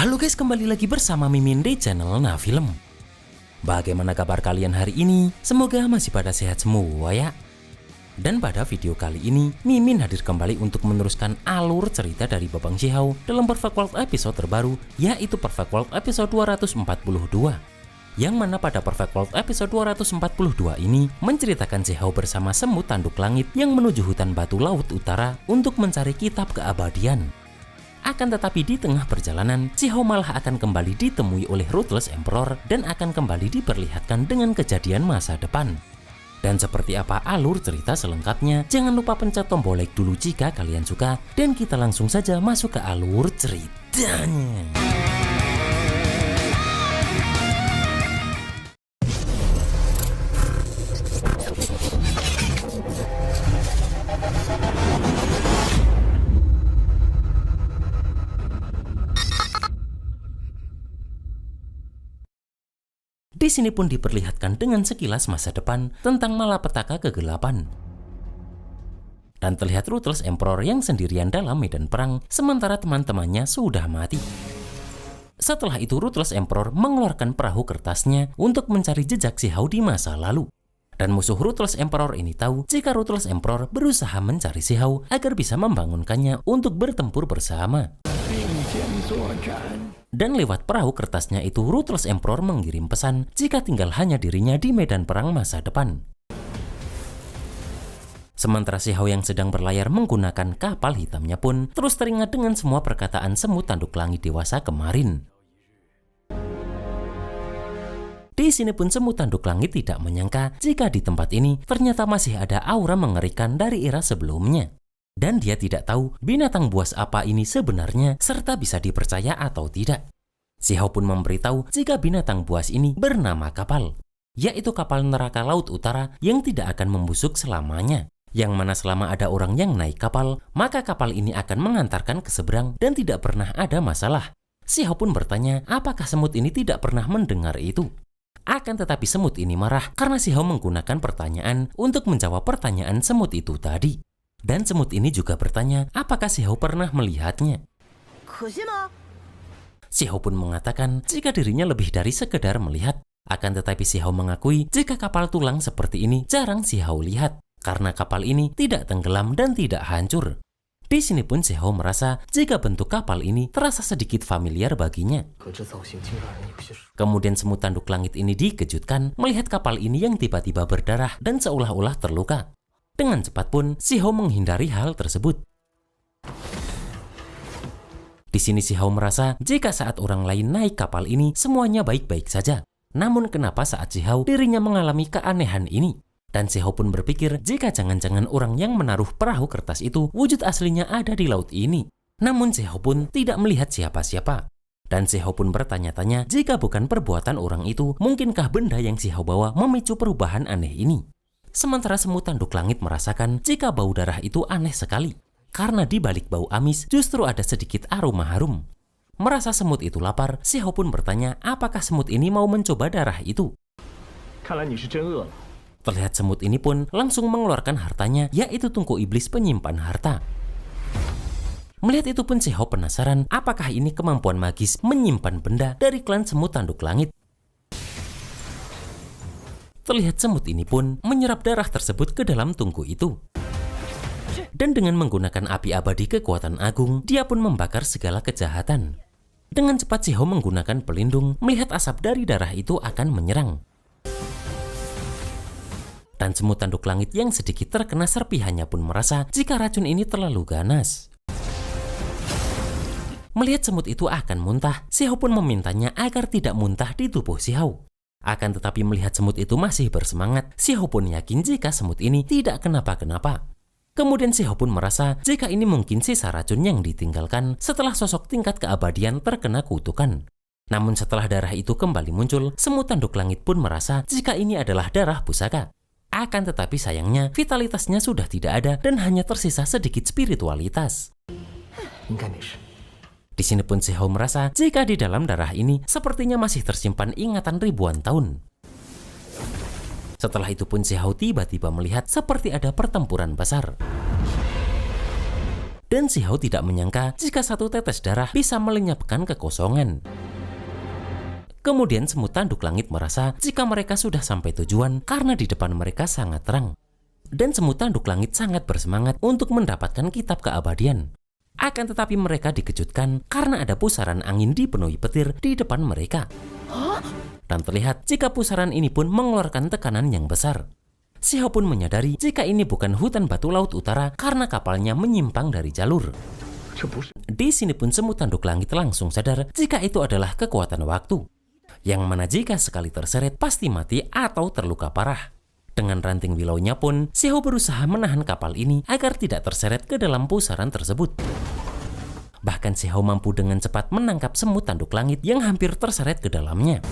Halo guys, kembali lagi bersama Mimin di channel Nafilm. Bagaimana kabar kalian hari ini? Semoga masih pada sehat semua ya. Dan pada video kali ini, Mimin hadir kembali untuk meneruskan alur cerita dari Babang Xiao dalam Perfect World episode terbaru, yaitu Perfect World episode 242. Yang mana pada Perfect World episode 242 ini menceritakan Xiao bersama semut tanduk langit yang menuju hutan batu laut utara untuk mencari kitab keabadian. Akan tetapi di tengah perjalanan, Xiao malah akan kembali ditemui oleh Ruthless Emperor dan akan kembali diperlihatkan dengan kejadian masa depan. Dan seperti apa alur cerita selengkapnya, jangan lupa pencet tombol like dulu jika kalian suka, dan kita langsung saja masuk ke alur ceritanya. Di sini pun diperlihatkan dengan sekilas masa depan tentang malapetaka kegelapan. Dan terlihat Ruthless Emperor yang sendirian dalam medan perang, sementara teman-temannya sudah mati. Setelah itu Ruthless Emperor mengeluarkan perahu kertasnya untuk mencari jejak Xiao di masa lalu. Dan musuh Ruthless Emperor ini tahu jika Ruthless Emperor berusaha mencari Xiao agar bisa membangunkannya untuk bertempur bersama. Dan lewat perahu kertasnya itu, Ruthless Emperor mengirim pesan jika tinggal hanya dirinya di medan perang masa depan. Sementara Xiao yang sedang berlayar menggunakan kapal hitamnya pun terus teringat dengan semua perkataan semut tanduk langit dewasa kemarin. Di sini pun semut tanduk langit tidak menyangka jika di tempat ini ternyata masih ada aura mengerikan dari era sebelumnya. Dan dia tidak tahu binatang buas apa ini sebenarnya serta bisa dipercaya atau tidak. Xiao pun memberitahu jika binatang buas ini bernama kapal, yaitu kapal neraka laut utara yang tidak akan membusuk selamanya. Yang mana selama ada orang yang naik kapal, maka kapal ini akan mengantarkan ke seberang dan tidak pernah ada masalah. Xiao pun bertanya apakah semut ini tidak pernah mendengar itu. Akan tetapi semut ini marah karena Xiao menggunakan pertanyaan untuk menjawab pertanyaan semut itu tadi. Dan semut ini juga bertanya apakah Xiao pernah melihatnya. Xiao pun mengatakan jika dirinya lebih dari sekedar melihat. Akan tetapi Xiao mengakui jika kapal tulang seperti ini jarang Xiao lihat, karena kapal ini tidak tenggelam dan tidak hancur. Di sini pun Xiao merasa jika bentuk kapal ini terasa sedikit familiar baginya. Kemudian semut tanduk langit ini dikejutkan melihat kapal ini yang tiba-tiba berdarah dan seolah-olah terluka. Dengan cepat pun Xiao menghindari hal tersebut. Di sini Xiao merasa jika saat orang lain naik kapal ini semuanya baik-baik saja. Namun kenapa saat Xiao dirinya mengalami keanehan ini? Dan Xiao pun berpikir jika jangan-jangan orang yang menaruh perahu kertas itu wujud aslinya ada di laut ini. Namun Xiao pun tidak melihat siapa-siapa. Dan Xiao pun bertanya-tanya jika bukan perbuatan orang itu, mungkinkah benda yang Xiao bawa memicu perubahan aneh ini? Sementara semut tanduk langit merasakan jika bau darah itu aneh sekali. Karena di balik bau amis justru ada sedikit aroma harum. Merasa semut itu lapar, Xiao pun bertanya apakah semut ini mau mencoba darah itu. Terlihat semut ini pun langsung mengeluarkan hartanya, yaitu tungku iblis penyimpan harta. Melihat itu pun Xiao penasaran apakah ini kemampuan magis menyimpan benda dari klan semut tanduk langit. Terlihat semut ini pun menyerap darah tersebut ke dalam tungku itu. Dan dengan menggunakan api abadi kekuatan agung, dia pun membakar segala kejahatan. Dengan cepat Xiao menggunakan pelindung, melihat asap dari darah itu akan menyerang. Dan semut tanduk langit yang sedikit terkena serpihannya pun merasa jika racun ini terlalu ganas. Melihat semut itu akan muntah, Xiao pun memintanya agar tidak muntah di tubuh Xiao. Akan tetapi melihat semut itu masih bersemangat, Xiao pun yakin jika semut ini tidak kenapa-kenapa. Kemudian Xiao pun merasa jika ini mungkin sisa racun yang ditinggalkan setelah sosok tingkat keabadian terkena kutukan. Namun setelah darah itu kembali muncul, semut tanduk langit pun merasa jika ini adalah darah pusaka. Akan tetapi sayangnya vitalitasnya sudah tidak ada dan hanya tersisa sedikit spiritualitas. Di sini pun Xiao merasa jika di dalam darah ini sepertinya masih tersimpan ingatan ribuan tahun. Setelah itu pun Xiao tiba-tiba melihat seperti ada pertempuran besar. Dan Si Hao tidak menyangka jika satu tetes darah bisa melenyapkan kekosongan. Kemudian semut tanduk langit merasa jika mereka sudah sampai tujuan karena di depan mereka sangat terang. Dan semut tanduk langit sangat bersemangat untuk mendapatkan kitab keabadian. Akan tetapi mereka dikejutkan karena ada pusaran angin dipenuhi petir di depan mereka. Dan terlihat jika pusaran ini pun mengeluarkan tekanan yang besar. Si Hao pun menyadari jika ini bukan hutan batu laut utara karena kapalnya menyimpang dari jalur. Di sini pun semut tanduk langit langsung sadar jika itu adalah kekuatan waktu. Yang mana jika sekali terseret pasti mati atau terluka parah. Dengan ranting wilaunya pun, Si Hao berusaha menahan kapal ini agar tidak terseret ke dalam pusaran tersebut. Bahkan Si Hao mampu dengan cepat menangkap semut tanduk langit yang hampir terseret ke dalamnya.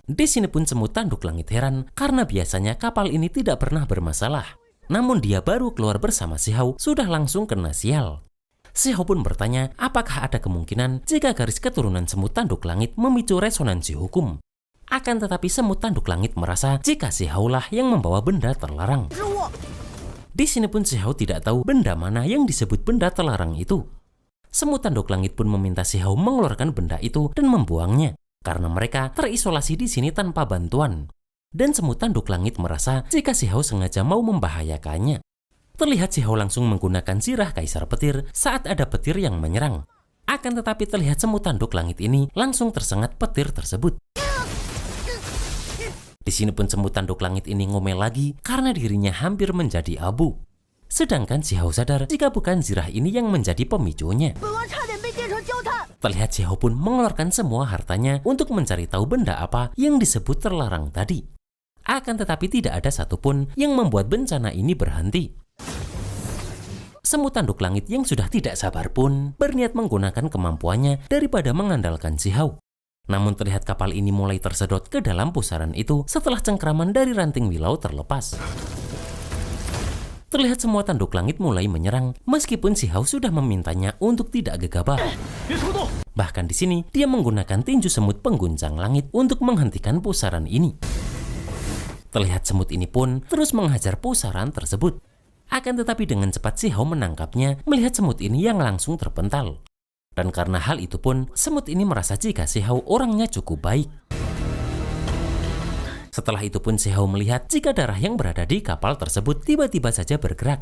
Di sini pun semut tanduk langit heran karena biasanya kapal ini tidak pernah bermasalah. Namun dia baru keluar bersama Si Hao sudah langsung kena sial. Si Hao pun bertanya apakah ada kemungkinan jika garis keturunan semut tanduk langit memicu resonansi hukum. Akan tetapi semut tanduk langit merasa jika Si Hao lah yang membawa benda terlarang. Di sini pun Si Hao tidak tahu benda mana yang disebut benda terlarang itu. Semut tanduk langit pun meminta Si Hao mengeluarkan benda itu dan membuangnya. Karena mereka terisolasi di sini tanpa bantuan. Dan semut tanduk langit merasa jika Si Hao sengaja mau membahayakannya. Terlihat Si Hao langsung menggunakan sirah kaisar petir saat ada petir yang menyerang. Akan tetapi terlihat semut tanduk langit ini langsung tersengat petir tersebut. Di sini pun semut tanduk langit ini ngomel lagi karena dirinya hampir menjadi abu. Sedangkan Si Hao sadar jika bukan zirah ini yang menjadi pemicunya. Terlihat Si Hao pun mengeluarkan semua hartanya untuk mencari tahu benda apa yang disebut terlarang tadi. Akan tetapi tidak ada satupun yang membuat bencana ini berhenti. Semut tanduk langit yang sudah tidak sabar pun berniat menggunakan kemampuannya daripada mengandalkan Si Hao. Namun terlihat kapal ini mulai tersedot ke dalam pusaran itu setelah cengkraman dari ranting wilau terlepas. Terlihat semua tanduk langit mulai menyerang meskipun Si Hao sudah memintanya untuk tidak gegabah. Bahkan di sini dia menggunakan tinju semut pengguncang langit untuk menghentikan pusaran ini. Terlihat semut ini pun terus menghajar pusaran tersebut. Akan tetapi dengan cepat Si Hao menangkapnya melihat semut ini yang langsung terpental. Dan karena hal itu pun semut ini merasa jika Si Hao orangnya cukup baik. Setelah itu pun Si Hao melihat jika darah yang berada di kapal tersebut tiba-tiba saja bergerak.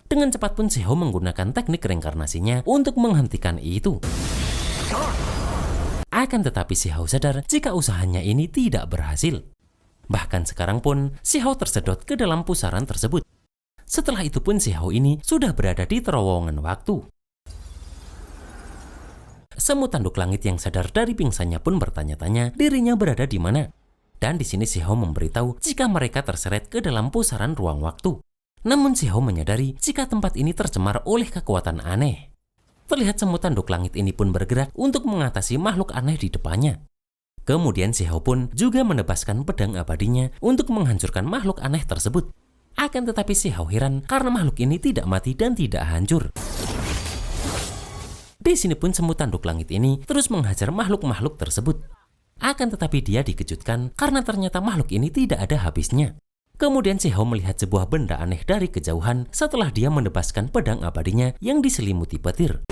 Dengan cepat pun Si Hao menggunakan teknik reinkarnasinya untuk menghentikan itu. Akan tetapi Si Hao sadar jika usahanya ini tidak berhasil. Bahkan sekarang pun Si Hao tersedot ke dalam pusaran tersebut. Setelah itu pun Si Hao ini sudah berada di terowongan waktu. Semut tanduk langit yang sadar dari pingsannya pun bertanya-tanya dirinya berada di mana. Dan di sini Si Hao memberitahu jika mereka terseret ke dalam pusaran ruang waktu. Namun Si Hao menyadari jika tempat ini tercemar oleh kekuatan aneh. Terlihat semut tanduk langit ini pun bergerak untuk mengatasi makhluk aneh di depannya. Kemudian Si Hao pun juga menebaskan pedang abadinya untuk menghancurkan makhluk aneh tersebut. Akan tetapi Si Hao heran karena makhluk ini tidak mati dan tidak hancur. Di sini pun semut tanduk langit ini terus menghajar makhluk-makhluk tersebut. Akan tetapi dia dikejutkan karena ternyata makhluk ini tidak ada habisnya. Kemudian Si Hao melihat sebuah benda aneh dari kejauhan setelah dia menebaskan pedang abadinya yang diselimuti petir.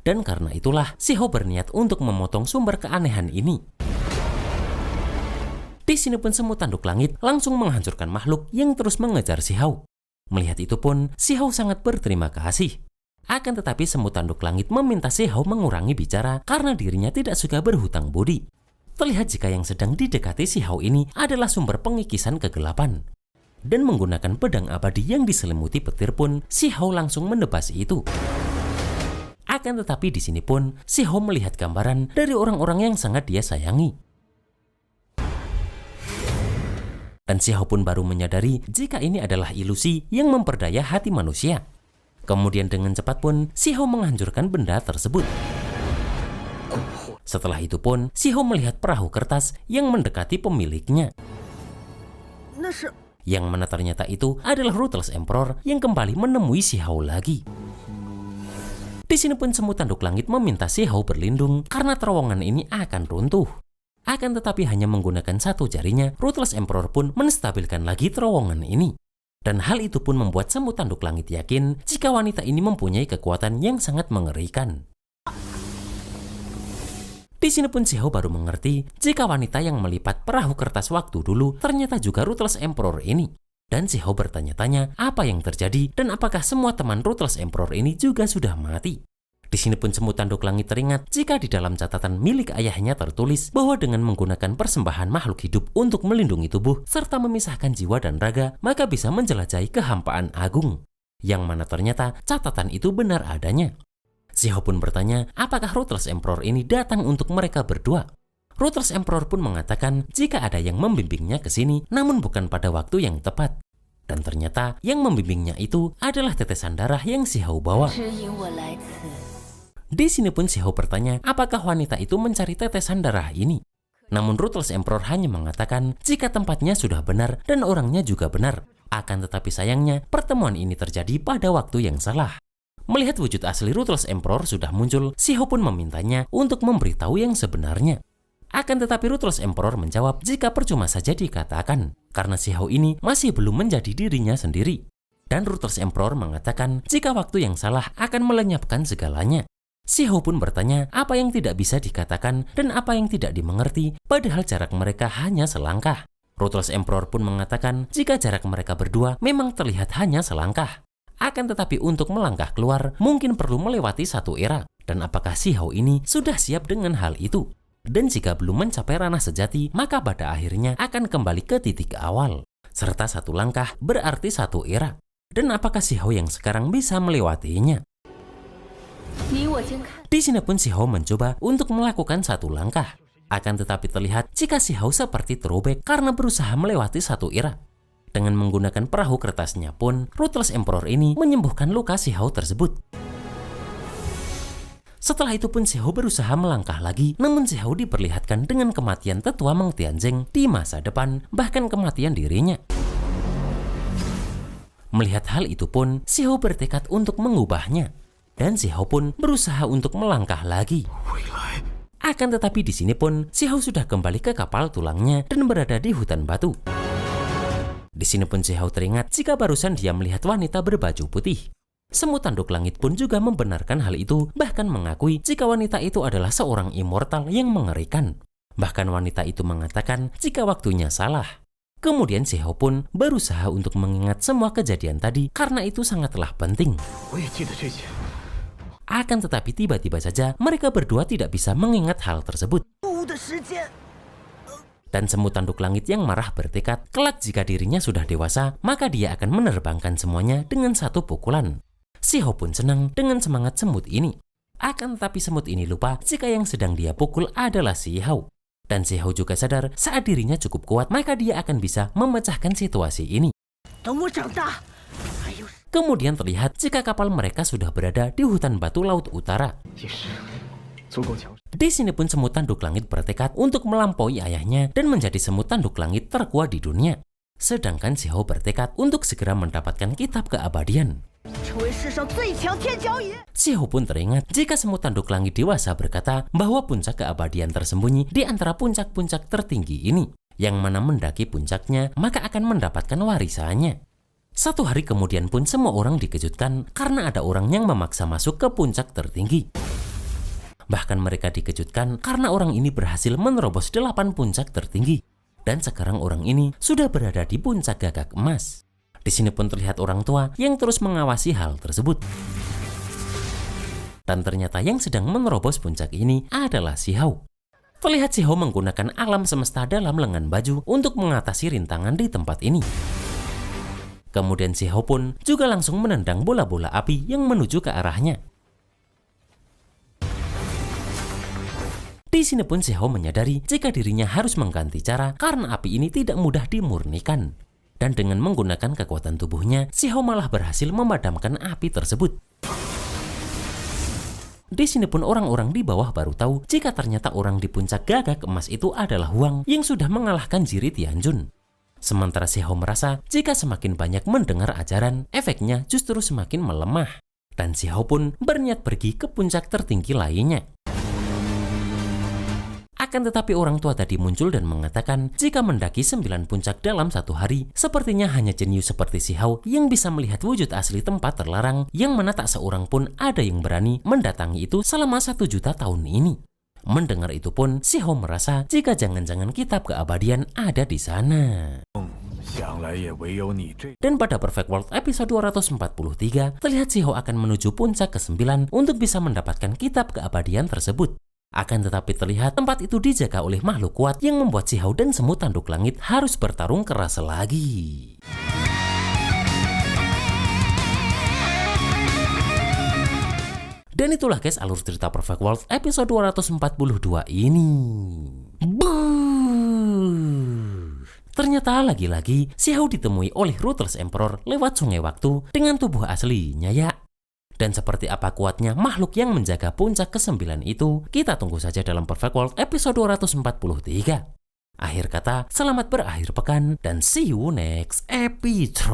Dan karena itulah Si Hao berniat untuk memotong sumber keanehan ini. Di sini pun semut tanduk langit langsung menghancurkan makhluk yang terus mengejar Si Hao. Melihat itu pun Si Hao sangat berterima kasih. Akan tetapi semut tanduk langit meminta Si Hao mengurangi bicara karena dirinya tidak suka berhutang budi. Terlihat jika yang sedang didekati Si Hao ini adalah sumber pengikisan kegelapan. Dan menggunakan pedang abadi yang diselimuti petir pun Si Hao langsung menebas itu. Akan tetapi di sini pun Si Hao melihat gambaran dari orang-orang yang sangat dia sayangi. Dan Si Hao pun baru menyadari jika ini adalah ilusi yang memperdaya hati manusia. Kemudian dengan cepat pun Si Hao menghancurkan benda tersebut. Setelah itu pun Si Hao melihat perahu kertas yang mendekati pemiliknya. Yang mana ternyata itu adalah Ruthless Emperor yang kembali menemui Si Hao lagi. Di sini pun semut tanduk langit meminta Si Hao berlindung karena terowongan ini akan runtuh. Akan tetapi hanya menggunakan satu jarinya, Ruthless Emperor pun menstabilkan lagi terowongan ini. Dan hal itu pun membuat semut tanduk langit yakin jika wanita ini mempunyai kekuatan yang sangat mengerikan. Di sini pun Xiahou baru mengerti jika wanita yang melipat perahu kertas waktu dulu ternyata juga Ruthless Emperor ini. Dan Xiahou bertanya-tanya apa yang terjadi dan apakah semua teman Ruthless Emperor ini juga sudah mati. Di sini pun semut tanduk langit teringat jika di dalam catatan milik ayahnya tertulis bahwa dengan menggunakan persembahan makhluk hidup untuk melindungi tubuh serta memisahkan jiwa dan raga, maka bisa menjelajahi kehampaan agung. Yang mana ternyata catatan itu benar adanya. Xiahou pun bertanya apakah Ruthless Emperor ini datang untuk mereka berdua. Ruthless Emperor pun mengatakan jika ada yang membimbingnya ke sini namun bukan pada waktu yang tepat. Dan ternyata yang membimbingnya itu adalah tetesan darah yang Xiahou bawa. Di sini pun Xiahou bertanya apakah wanita itu mencari tetesan darah ini. Namun Ruthless Emperor hanya mengatakan jika tempatnya sudah benar dan orangnya juga benar. Akan tetapi sayangnya pertemuan ini terjadi pada waktu yang salah. Melihat wujud asli Ruthless Emperor sudah muncul, Xiahou pun memintanya untuk memberitahu yang sebenarnya. Akan tetapi Ruthless Emperor menjawab jika percuma saja dikatakan, karena Xiahou ini masih belum menjadi dirinya sendiri. Dan Ruthless Emperor mengatakan jika waktu yang salah akan melenyapkan segalanya. Xiahou pun bertanya apa yang tidak bisa dikatakan dan apa yang tidak dimengerti, padahal jarak mereka hanya selangkah. Ruthless Emperor pun mengatakan jika jarak mereka berdua memang terlihat hanya selangkah. Akan tetapi untuk melangkah keluar mungkin perlu melewati satu era. Dan apakah Xiahou ini sudah siap dengan hal itu? Dan jika belum mencapai ranah sejati, maka pada akhirnya akan kembali ke titik awal. Serta satu langkah berarti satu era. Dan apakah Xiahou yang sekarang bisa melewatinya? Di sini pun Xiahou mencoba untuk melakukan satu langkah. Akan tetapi terlihat jika Xiahou seperti throwback karena berusaha melewati satu era. Dengan menggunakan perahu kertasnya pun, Ruthless Emperor ini menyembuhkan luka Xiahou tersebut. Setelah itu pun Xiahou berusaha melangkah lagi, namun Xiahou diperlihatkan dengan kematian tetua Meng Tianzeng di masa depan, bahkan kematian dirinya. Melihat hal itu pun, Xiahou bertekad untuk mengubahnya. Dan Xiahou pun berusaha untuk melangkah lagi. Akan tetapi di sini pun Xiahou sudah kembali ke kapal tulangnya dan berada di hutan batu. Di sini pun Xiahou teringat jika barusan dia melihat wanita berbaju putih. Semut tanduk langit pun juga membenarkan hal itu, bahkan mengakui jika wanita itu adalah seorang immortal yang mengerikan. Bahkan wanita itu mengatakan jika waktunya salah. Kemudian Xiahou pun berusaha untuk mengingat semua kejadian tadi karena itu sangatlah penting. Akan tetapi tiba-tiba saja mereka berdua tidak bisa mengingat hal tersebut. Dan semut tanduk langit yang marah bertekad, kelak jika dirinya sudah dewasa, maka dia akan menerbangkan semuanya dengan satu pukulan. Xiahou pun senang dengan semangat semut ini. Akan tetapi semut ini lupa jika yang sedang dia pukul adalah Xiahou. Dan Xiahou juga sadar saat dirinya cukup kuat, maka dia akan bisa memecahkan situasi ini. Kemudian terlihat jika kapal mereka sudah berada di hutan batu laut utara. Di sini pun semut tanduk langit bertekad untuk melampaui ayahnya dan menjadi semut tanduk langit terkuat di dunia. Sedangkan Xiahou bertekad untuk segera mendapatkan kitab keabadian. Xiahou pun teringat jika semut tanduk langit dewasa berkata bahwa puncak keabadian tersembunyi di antara puncak-puncak tertinggi ini. Yang mana mendaki puncaknya maka akan mendapatkan warisannya. Satu hari kemudian pun semua orang dikejutkan karena ada orang yang memaksa masuk ke puncak tertinggi. Bahkan mereka dikejutkan karena orang ini berhasil menerobos 8 puncak tertinggi. Dan sekarang orang ini sudah berada di puncak gagak emas. Di sini pun terlihat orang tua yang terus mengawasi hal tersebut. Dan ternyata yang sedang menerobos puncak ini adalah Xiahou. Terlihat Xiahou menggunakan alam semesta dalam lengan baju untuk mengatasi rintangan di tempat ini. Kemudian Xiahou pun juga langsung menendang bola-bola api yang menuju ke arahnya. Di sini pun Xiahou menyadari jika dirinya harus mengganti cara karena api ini tidak mudah dimurnikan. Dan dengan menggunakan kekuatan tubuhnya, Xiahou malah berhasil memadamkan api tersebut. Di sini pun orang-orang di bawah baru tahu jika ternyata orang di puncak gagak emas itu adalah Huang yang sudah mengalahkan Jiri Tianjun. Sementara Xiahou merasa jika semakin banyak mendengar ajaran, efeknya justru semakin melemah. Dan Xiahou pun berniat pergi ke puncak tertinggi lainnya. Akan tetapi orang tua tadi muncul dan mengatakan jika mendaki 9 puncak dalam satu hari, sepertinya hanya jenius seperti Si Hao yang bisa melihat wujud asli tempat terlarang, yang mana tak seorang pun ada yang berani mendatangi itu selama 1 juta tahun ini. Mendengar itu pun, Si Hao merasa jika jangan-jangan kitab keabadian ada di sana. Dan pada Perfect World episode 243, terlihat Si Hao akan menuju puncak ke-9 untuk bisa mendapatkan kitab keabadian tersebut. Akan tetapi terlihat tempat itu dijaga oleh makhluk kuat yang membuat Si Hao dan semut tanduk langit harus bertarung keras lagi. Dan itulah guys alur cerita Perfect World episode 242 ini. Ternyata lagi-lagi Si Hao ditemui oleh Ruthless Emperor lewat sungai waktu dengan tubuh aslinya ya. Dan seperti apa kuatnya makhluk yang menjaga puncak ke-9 itu, kita tunggu saja dalam Perfect World episode 243. Akhir kata, selamat berakhir pekan dan see you next episode.